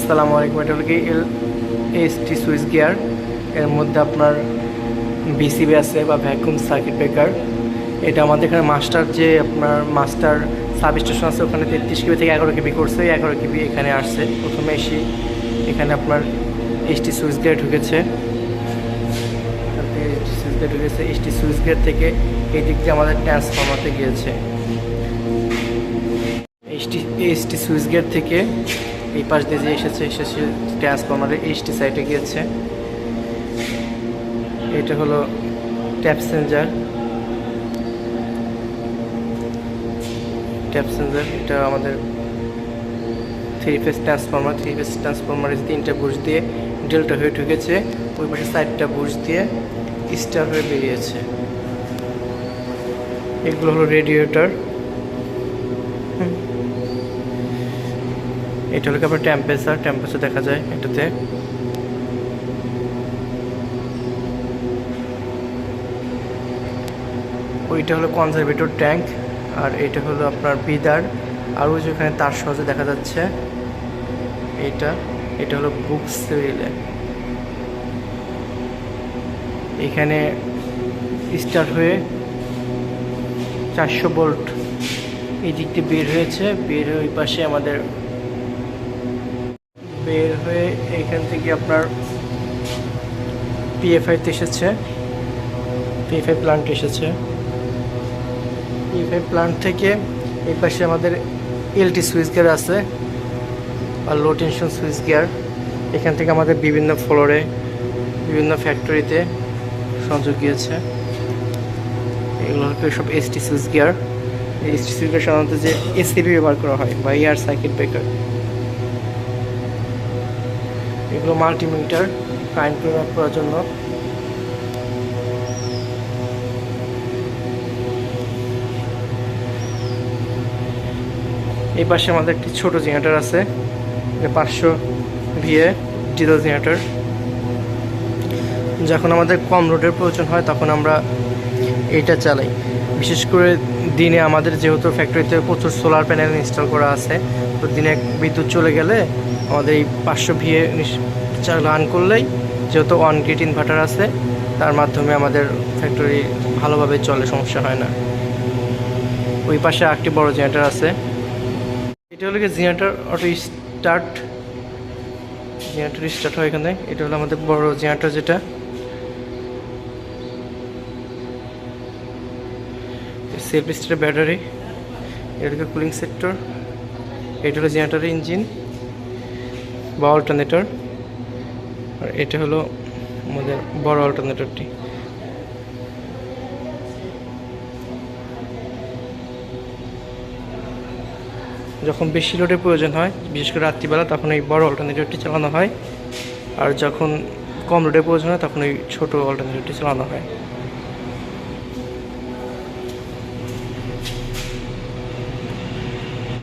আসসালামু আলাইকুম। এটা হলো কি এসটি সুইচ গিয়ার। এর মধ্যে আপনার বিসিবি আছে বা ভ্যাকুয়াম সার্কিট ব্রেকার। এটা আমাদের এখানে মাস্টার সাব স্টেশন আছে, ওখানে 33 কেবি থেকে 11 কেবি করছে। 11 কেবি এখানে আসছে। প্রথমে এসে এখানে আপনার এসটি সুইচ গিয়ার ঢুকেছে। এসটি সুইচ গিয়ার থেকে এই দিক দিয়ে আমাদের ট্রান্সফরমারতে গিয়েছে। এসটি সুইচ গিয়ার থেকে এই পাশ দিয়ে যে এসেছে ট্রান্সফরমারের এইচটি সাইডে গিয়েছে। এটা হলো ট্যাপ সেন্সার। এটা আমাদের থ্রি ফেজ ট্রান্সফরমারের 3টা বুশ দিয়ে ডেল্টা হয়ে ঢুকেছে। ওই পাশে 4টা বুশ দিয়ে স্টার হয়ে বেরিয়েছে। এগুলো হলো রেডিয়েটর। এটা হলো আপনার টেম্পারেচার দেখা যায় এটাতে। ওইটা হলো কনজারভেটর ট্যাঙ্ক, আর এটা হলো আপনার বিদার। আর ওই যেখানে তার সহজে দেখা যাচ্ছে এটা হলো বুকস রিলে। এখানে স্টার্ট হয়ে 400 ভোল্ট এই দিক দিয়ে বের হয়েছে। বের হয়ে ওই পাশে আমাদের বের হয়ে এখান থেকে আপনার পিএফআইতে এসেছে। পিএফআই প্লান্ট এসেছে। পিএফআই প্লান্ট থেকে এই পাশে আমাদের এলটি সুইচ গিয়ার আছে আর লো টেনশন সুইচ গিয়ার। এখান থেকে আমাদের বিভিন্ন ফ্লোরে বিভিন্ন ফ্যাক্টরিতে সংযোগ গিয়েছে। এগুলো হচ্ছে সব এসটি সুইচ গিয়ার। এই এসটি সুইচ গিয়ার সাধারণত যে এসিবি ব্যবহার করা হয় বা এয়ার সার্কিট ব্রেকার। এগুলো মাল্টিমিটার কারেন্ট পরিমাপ করার জন্য। এই পাশে আমাদের একটি ছোট জেনারেটর আছে, 500 ভিএ ডিজেল জেনারেটর। যখন আমাদের কম লোডের প্রয়োজন হয় তখন আমরা এটা চালাই। বিশেষ করে দিনে আমাদের যেহেতু ফ্যাক্টরিতে প্রচুর সোলার প্যানেল ইনস্টল করা আছে, তো দিনে বিদ্যুৎ চলে গেলে আমাদের এই 500 ভিএ রান করলেই, যেহেতু 1 গ্রিড ইনভার্টার আছে, তার মাধ্যমে আমাদের ফ্যাক্টরি ভালোভাবে চলে, সমস্যা হয় না। ওই পাশে আরেকটি বড় জেনারেটর আছে। এটা হলো generator auto start. Generator start হয় এখানে। এটা হলো আমাদের বড় জেনারেটর, যেটা সেলফ স্টার্টার ব্যাটারি। এটা হলো কুলিং সেক্টর। এটা হলো জেনারেটরের ইঞ্জিন বা অল্টারনেটর। আর এটা হলো আমাদের বড় অল্টারনেটরটি। যখন বেশি লোডের প্রয়োজন হয়, বিশেষ করে রাত্রিবেলা, তখন এই বড় অল্টারনেটরটি চালানো হয়। আর যখন কম লোডের প্রয়োজন হয় তখন এই ছোট অল্টারনেটরটি চালানো হয়।